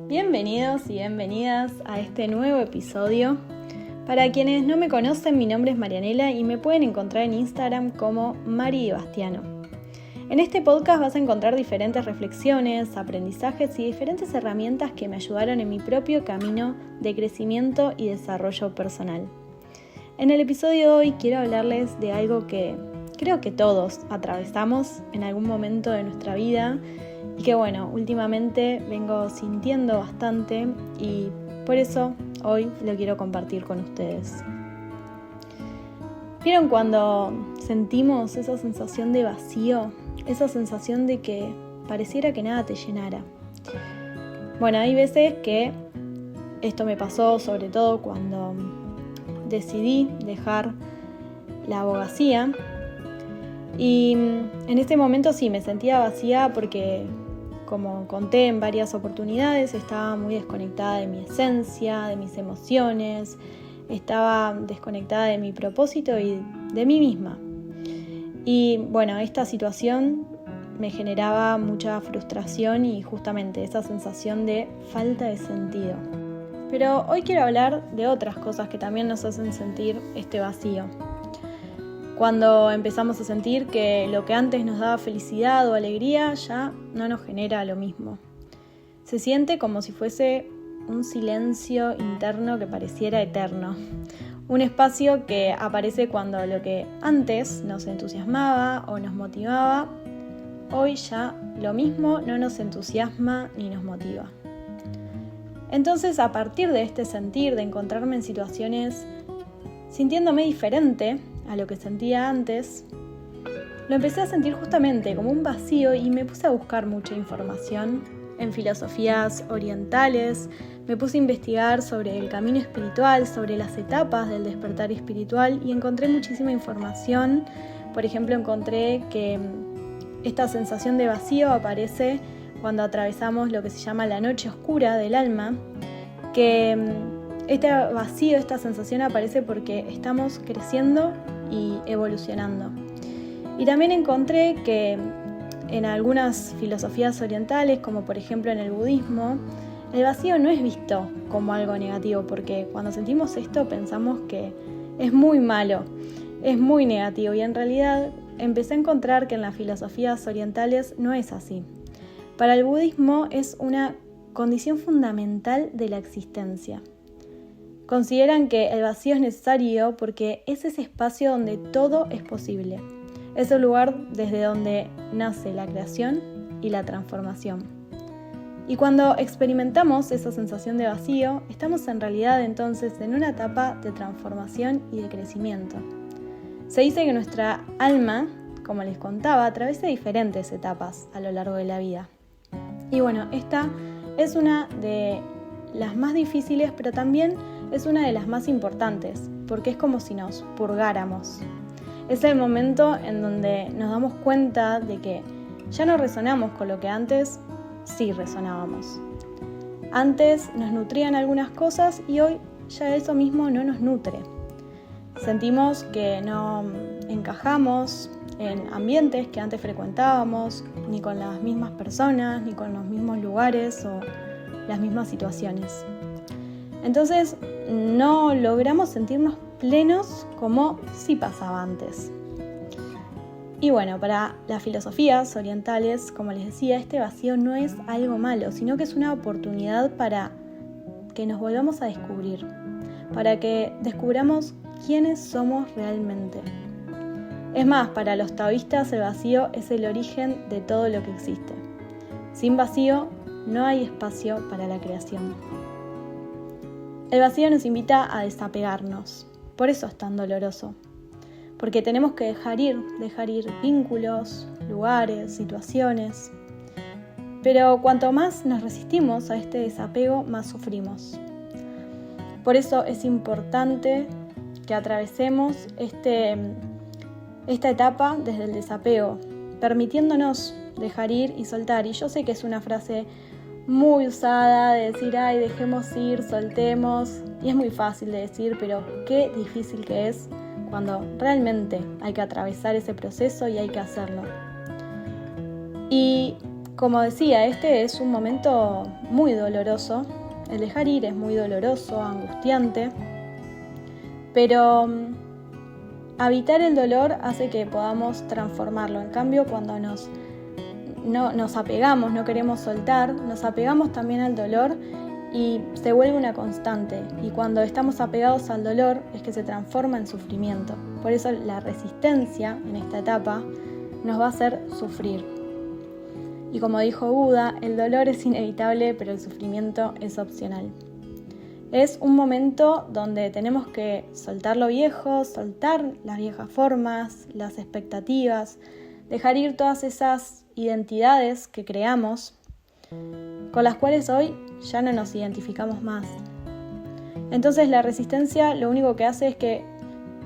Bienvenidos y bienvenidas a este nuevo episodio. Para quienes no me conocen, mi nombre es Marianela y me pueden encontrar en Instagram como Mari Bastiano. En este podcast vas a encontrar diferentes reflexiones, aprendizajes y diferentes herramientas que me ayudaron en mi propio camino de crecimiento y desarrollo personal. En el episodio de hoy quiero hablarles de algo que creo que todos atravesamos en algún momento de nuestra vida y que últimamente vengo sintiendo bastante y por eso hoy lo quiero compartir con ustedes. ¿Vieron cuando sentimos esa sensación de vacío? Esa sensación de que pareciera que nada te llenara. Hay veces que esto me pasó sobre todo cuando decidí dejar la abogacía y en este momento sí me sentía vacía porque, como conté en varias oportunidades, estaba muy desconectada de mi esencia, de mis emociones, estaba desconectada de mi propósito y de mí misma. Y esta situación me generaba mucha frustración y justamente esa sensación de falta de sentido. Pero hoy quiero hablar de otras cosas que también nos hacen sentir este vacío. Cuando empezamos a sentir que lo que antes nos daba felicidad o alegría ya no nos genera lo mismo. Se siente como si fuese un silencio interno que pareciera eterno. Un espacio que aparece cuando lo que antes nos entusiasmaba o nos motivaba, hoy ya lo mismo no nos entusiasma ni nos motiva. Entonces, a partir de este sentir, de encontrarme en situaciones sintiéndome diferente a lo que sentía antes, lo empecé a sentir justamente como un vacío y me puse a buscar mucha información en filosofías orientales, me puse a investigar sobre el camino espiritual, sobre las etapas del despertar espiritual y encontré muchísima información. Por ejemplo, encontré que esta sensación de vacío aparece cuando atravesamos lo que se llama la noche oscura del alma, que este vacío, esta sensación aparece porque estamos creciendo y evolucionando. Y también encontré que en algunas filosofías orientales, como por ejemplo en el budismo, el vacío no es visto como algo negativo, porque cuando sentimos esto pensamos que es muy malo, es muy negativo, y en realidad empecé a encontrar que en las filosofías orientales no es así. Para el budismo es una condición fundamental de la existencia. Consideran que el vacío es necesario porque es ese espacio donde todo es posible. Es el lugar desde donde nace la creación y la transformación. Y cuando experimentamos esa sensación de vacío, estamos en realidad entonces en una etapa de transformación y de crecimiento. Se dice que nuestra alma, como les contaba, atraviesa diferentes etapas a lo largo de la vida. Y esta es una de las más difíciles, pero también es una de las más importantes, porque es como si nos purgáramos. Es el momento en donde nos damos cuenta de que ya no resonamos con lo que antes sí resonábamos. Antes nos nutrían algunas cosas y hoy ya eso mismo no nos nutre. Sentimos que no encajamos en ambientes que antes frecuentábamos, ni con las mismas personas, ni con los mismos lugares o las mismas situaciones. Entonces no logramos sentirnos plenos como sí pasaba antes. Y para las filosofías orientales, como les decía, este vacío no es algo malo, sino que es una oportunidad para que nos volvamos a descubrir, para que descubramos quiénes somos realmente. Es más, para los taoístas el vacío es el origen de todo lo que existe. Sin vacío no hay espacio para la creación. El vacío nos invita a desapegarnos, por eso es tan doloroso. Porque tenemos que dejar ir vínculos, lugares, situaciones. Pero cuanto más nos resistimos a este desapego, más sufrimos. Por eso es importante que atravesemos esta etapa desde el desapego, permitiéndonos dejar ir y soltar. Y yo sé que es una frase muy usada de decir, dejemos ir, soltemos. Y es muy fácil de decir, pero qué difícil que es cuando realmente hay que atravesar ese proceso y hay que hacerlo. Y Como decía, este es un momento muy doloroso. El dejar ir es muy doloroso, angustiante, pero habitar el dolor hace que podamos transformarlo. En cambio, cuando nos apegamos, no queremos soltar, nos apegamos también al dolor y se vuelve una constante. Y cuando estamos apegados al dolor es que se transforma en sufrimiento. Por eso la resistencia en esta etapa nos va a hacer sufrir. Y como dijo Buda, el dolor es inevitable, pero el sufrimiento es opcional. Es un momento donde tenemos que soltar lo viejo, soltar las viejas formas, las expectativas, dejar ir todas esas identidades que creamos, con las cuales hoy ya no nos identificamos más. Entonces la resistencia lo único que hace es que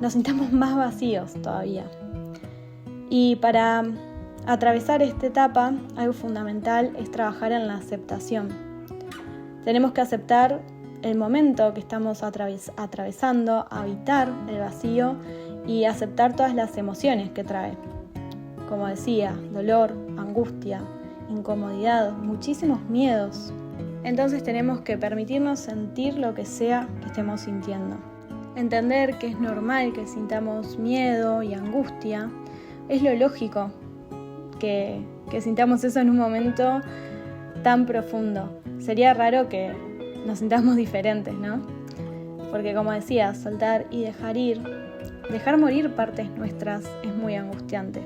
nos sintamos más vacíos todavía. Y para atravesar esta etapa, algo fundamental es trabajar en la aceptación. Tenemos que aceptar el momento que estamos atravesando, habitar el vacío y aceptar todas las emociones que trae. Como decía, dolor, angustia, incomodidad, muchísimos miedos. Entonces tenemos que permitirnos sentir lo que sea que estemos sintiendo. Entender que es normal que sintamos miedo y angustia. Es lo lógico que sintamos eso en un momento tan profundo. Sería raro que nos sintamos diferentes, ¿no? Porque como decía, soltar y dejar ir, dejar morir partes nuestras es muy angustiante.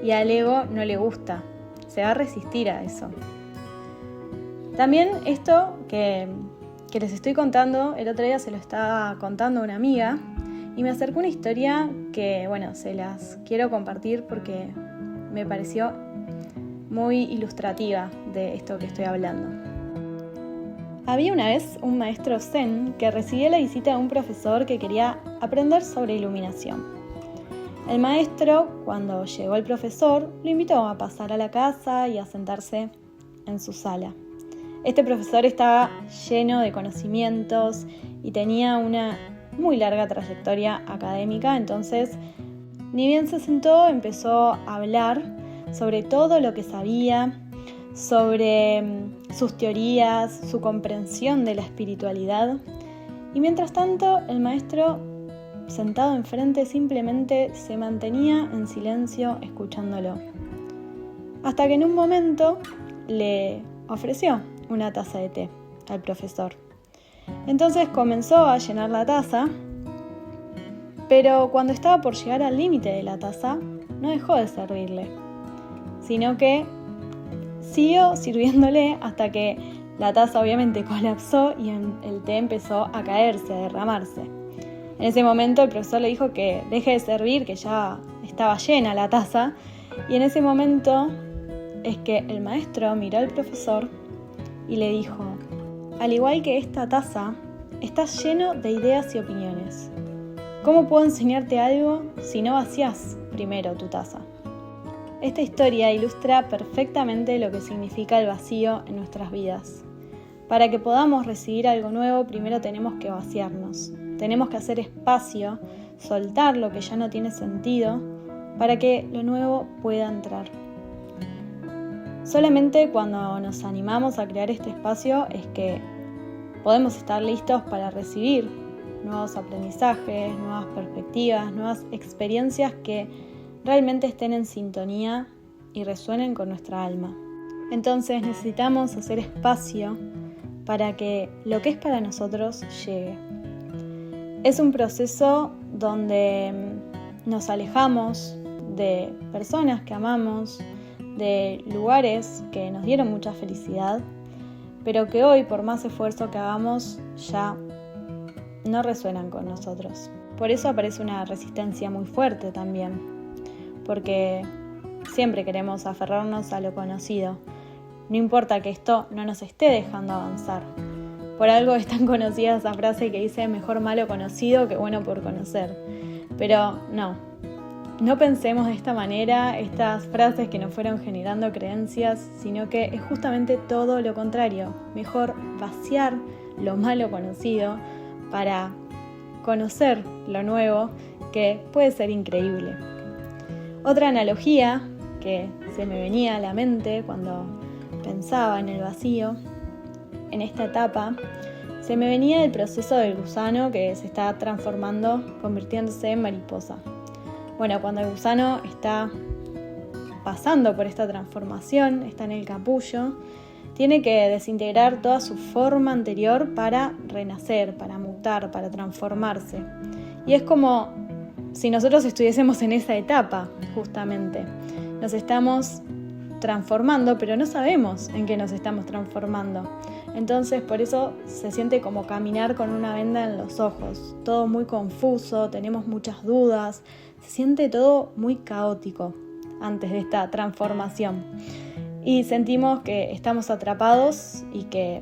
Y al ego no le gusta, se va a resistir a eso. También esto que les estoy contando, el otro día se lo estaba contando a una amiga y me acercó una historia que, se las quiero compartir porque me pareció muy ilustrativa de esto que estoy hablando. Había una vez un maestro zen que recibió la visita de un profesor que quería aprender sobre iluminación. El maestro, cuando llegó el profesor, lo invitó a pasar a la casa y a sentarse en su sala. Este profesor estaba lleno de conocimientos y tenía una muy larga trayectoria académica, entonces ni bien se sentó, empezó a hablar sobre todo lo que sabía, sobre sus teorías, su comprensión de la espiritualidad. Y mientras tanto, el maestro, sentado enfrente, simplemente se mantenía en silencio escuchándolo. Hasta que en un momento le ofreció una taza de té al profesor. Entonces comenzó a llenar la taza, pero cuando estaba por llegar al límite de la taza, no dejó de servirle, sino que siguió sirviéndole hasta que la taza obviamente colapsó y el té empezó a caerse, a derramarse. En ese momento el profesor le dijo que deje de servir, que ya estaba llena la taza, y en ese momento es que el maestro miró al profesor y le dijo: al igual que esta taza, estás lleno de ideas y opiniones. ¿Cómo puedo enseñarte algo si no vacías primero tu taza? Esta historia ilustra perfectamente lo que significa el vacío en nuestras vidas. Para que podamos recibir algo nuevo, primero tenemos que vaciarnos. Tenemos que hacer espacio, soltar lo que ya no tiene sentido, para que lo nuevo pueda entrar. Solamente cuando nos animamos a crear este espacio es que podemos estar listos para recibir nuevos aprendizajes, nuevas perspectivas, nuevas experiencias que realmente estén en sintonía y resuenen con nuestra alma. Entonces necesitamos hacer espacio para que lo que es para nosotros llegue. Es un proceso donde nos alejamos de personas que amamos, de lugares que nos dieron mucha felicidad, pero que hoy, por más esfuerzo que hagamos, ya no resuenan con nosotros. Por eso aparece una resistencia muy fuerte también, porque siempre queremos aferrarnos a lo conocido. No importa que esto no nos esté dejando avanzar. Por algo es tan conocida esa frase que dice: mejor malo conocido que bueno por conocer. Pero no pensemos de esta manera estas frases que nos fueron generando creencias, sino que es justamente todo lo contrario. Mejor vaciar lo malo conocido para conocer lo nuevo, que puede ser increíble. Otra analogía que se me venía a la mente cuando pensaba en el vacío, en esta etapa, se me venía el proceso del gusano que se está transformando, convirtiéndose en mariposa. Bueno, cuando el gusano está pasando por esta transformación, está en el capullo, tiene que desintegrar toda su forma anterior para renacer, para mutar, para transformarse. Y es como si nosotros estuviésemos en esa etapa, justamente. Nos estamos transformando, pero no sabemos en qué nos estamos transformando. Entonces, por eso se siente como caminar con una venda en los ojos. Todo muy confuso, tenemos muchas dudas, se siente todo muy caótico antes de esta transformación. Y sentimos que estamos atrapados y que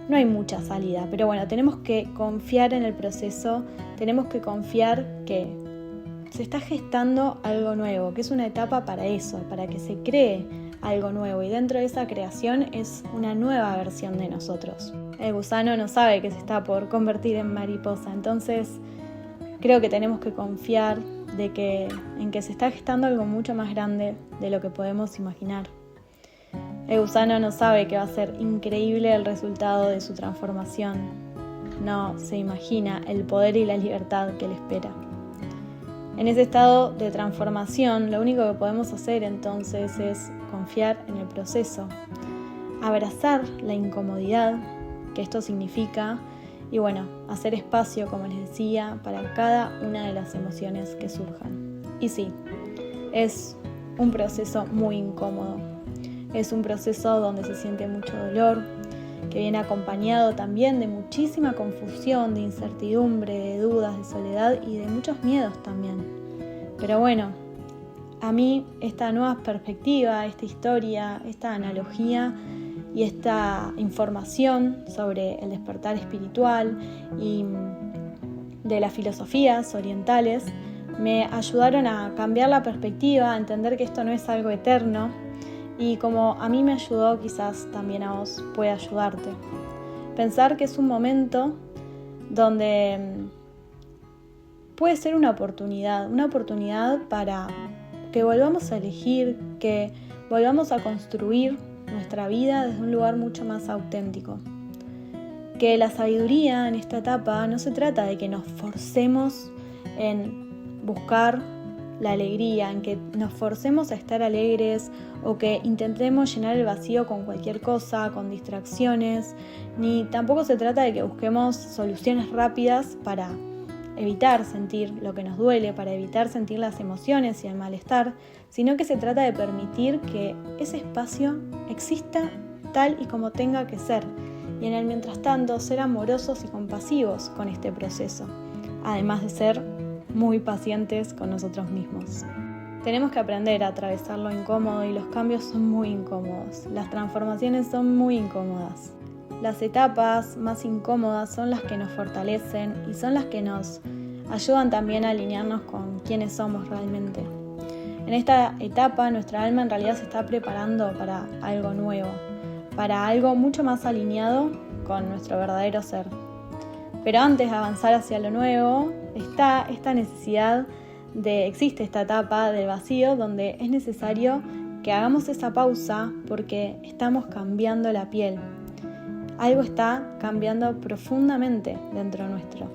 no hay mucha salida. Pero bueno, tenemos que confiar en el proceso, tenemos que confiar que se está gestando algo nuevo, que es una etapa para eso, para que se cree algo nuevo, y dentro de esa creación es una nueva versión de nosotros. El gusano no sabe que se está por convertir en mariposa, entonces creo que tenemos que confiar en que se está gestando algo mucho más grande de lo que podemos imaginar. El gusano no sabe que va a ser increíble el resultado de su transformación, no se imagina el poder y la libertad que le espera. En ese estado de transformación, lo único que podemos hacer entonces es confiar en el proceso, abrazar la incomodidad que esto significa y bueno, hacer espacio, como les decía, para cada una de las emociones que surjan. Y sí, es un proceso muy incómodo, es un proceso donde se siente mucho dolor, que viene acompañado también de muchísima confusión, de incertidumbre, de dudas, de soledad y de muchos miedos también. Pero bueno, a mí esta nueva perspectiva, esta historia, esta analogía y esta información sobre el despertar espiritual y de las filosofías orientales me ayudaron a cambiar la perspectiva, a entender que esto no es algo eterno, y como a mí me ayudó, quizás también a vos puede ayudarte. Pensar que es un momento donde puede ser una oportunidad para que volvamos a elegir, que volvamos a construir nuestra vida desde un lugar mucho más auténtico. Que la sabiduría en esta etapa no se trata de que nos forcemos en buscar la alegría, en que nos forcemos a estar alegres o que intentemos llenar el vacío con cualquier cosa, con distracciones, ni tampoco se trata de que busquemos soluciones rápidas para evitar sentir lo que nos duele, para evitar sentir las emociones y el malestar, sino que se trata de permitir que ese espacio exista tal y como tenga que ser, y en el mientras tanto ser amorosos y compasivos con este proceso, además de ser muy pacientes con nosotros mismos. Tenemos que aprender a atravesar lo incómodo, y los cambios son muy incómodos, las transformaciones son muy incómodas. Las etapas más incómodas son las que nos fortalecen y son las que nos ayudan también a alinearnos con quiénes somos realmente. En esta etapa nuestra alma en realidad se está preparando para algo nuevo, para algo mucho más alineado con nuestro verdadero ser. Pero antes de avanzar hacia lo nuevo, está esta necesidad existe esta etapa del vacío donde es necesario que hagamos esa pausa porque estamos cambiando la piel. Algo está cambiando profundamente dentro nuestro.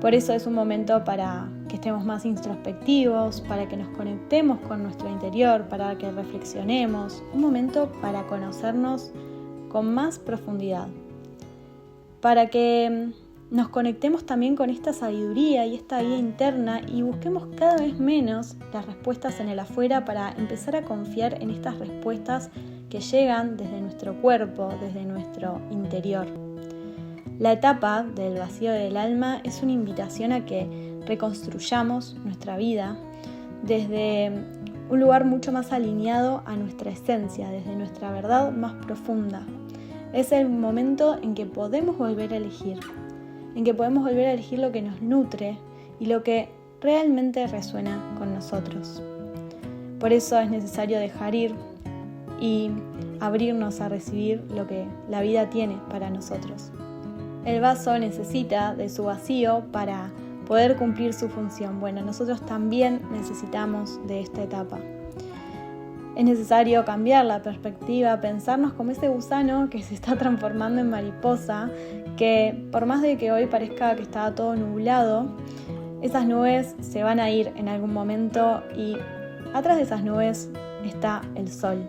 Por eso es un momento para que estemos más introspectivos, para que nos conectemos con nuestro interior, para que reflexionemos. Un momento para conocernos con más profundidad. Para que nos conectemos también con esta sabiduría y esta guía interna y busquemos cada vez menos las respuestas en el afuera para empezar a confiar en estas respuestas que llegan desde nuestro cuerpo, desde nuestro interior. La etapa del vacío del alma es una invitación a que reconstruyamos nuestra vida desde un lugar mucho más alineado a nuestra esencia, desde nuestra verdad más profunda. Es el momento en que podemos volver a elegir, lo que nos nutre y lo que realmente resuena con nosotros. Por eso es necesario dejar ir y abrirnos a recibir lo que la vida tiene para nosotros. El vaso necesita de su vacío para poder cumplir su función. Bueno, nosotros también necesitamos de esta etapa. Es necesario cambiar la perspectiva, pensarnos como ese gusano que se está transformando en mariposa, que por más de que hoy parezca que está todo nublado, esas nubes se van a ir en algún momento y atrás de esas nubes está el sol.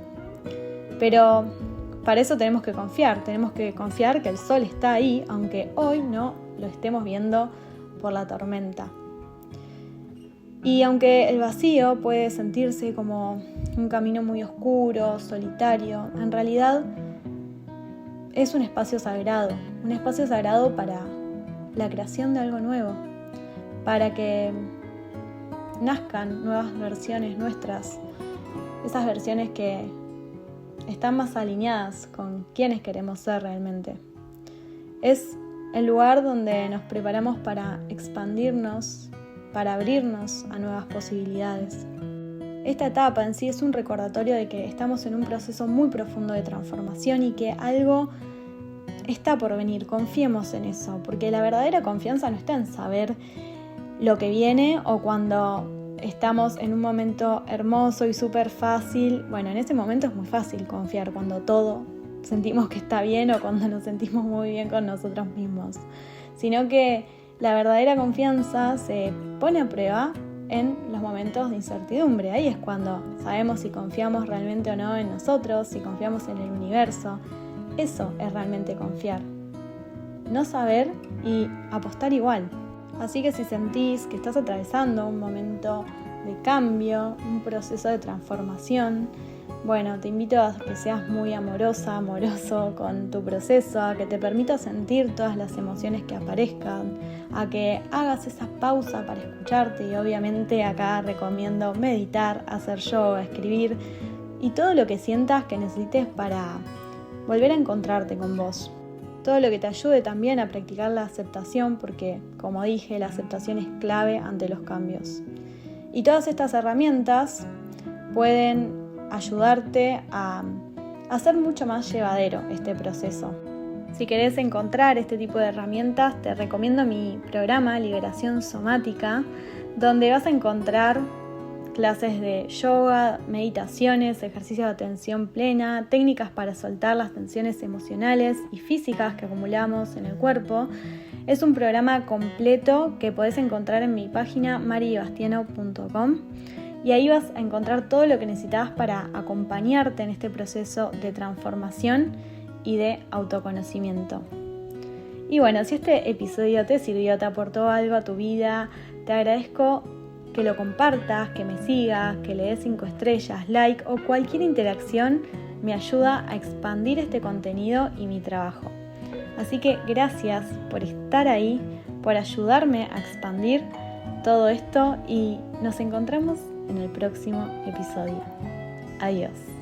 Pero para eso tenemos que confiar que el sol está ahí, aunque hoy no lo estemos viendo por la tormenta. Y aunque el vacío puede sentirse como un camino muy oscuro, solitario, en realidad es un espacio sagrado para la creación de algo nuevo, para que nazcan nuevas versiones nuestras, esas versiones que están más alineadas con quienes queremos ser realmente. Es el lugar donde nos preparamos para expandirnos, para abrirnos a nuevas posibilidades. Esta etapa en sí es un recordatorio de que estamos en un proceso muy profundo de transformación y que algo está por venir. Confiemos en eso, porque la verdadera confianza no está en saber lo que viene o cuando estamos en un momento hermoso y súper fácil. Bueno, en ese momento es muy fácil confiar cuando todo sentimos que está bien o cuando nos sentimos muy bien con nosotros mismos, sino que la verdadera confianza se pone a prueba en los momentos de incertidumbre. Ahí es cuando sabemos si confiamos realmente o no en nosotros, si confiamos en el universo. Eso es realmente confiar. No saber y apostar igual. Así que si sentís que estás atravesando un momento de cambio, un proceso de transformación, bueno, te invito a que seas muy amoroso con tu proceso, a que te permitas sentir todas las emociones que aparezcan, a que hagas esa pausa para escucharte y obviamente acá recomiendo meditar, hacer yoga, escribir y todo lo que sientas que necesites para volver a encontrarte con vos. Todo lo que te ayude también a practicar la aceptación porque, como dije, la aceptación es clave ante los cambios. Y todas estas herramientas pueden ayudarte a hacer mucho más llevadero este proceso. Si querés encontrar este tipo de herramientas, te recomiendo mi programa Liberación Somática, donde vas a encontrar clases de yoga, meditaciones, ejercicios de atención plena, técnicas para soltar las tensiones emocionales y físicas que acumulamos en el cuerpo. Es un programa completo que podés encontrar en mi página maribastiano.com y ahí vas a encontrar todo lo que necesitas para acompañarte en este proceso de transformación y de autoconocimiento. Y bueno, si este episodio te sirvió, te aportó algo a tu vida, te agradezco que lo compartas, que me sigas, que le des 5 estrellas, like o cualquier interacción me ayuda a expandir este contenido y mi trabajo. Así que gracias por estar ahí, por ayudarme a expandir todo esto y nos encontramos en el próximo episodio. Adiós.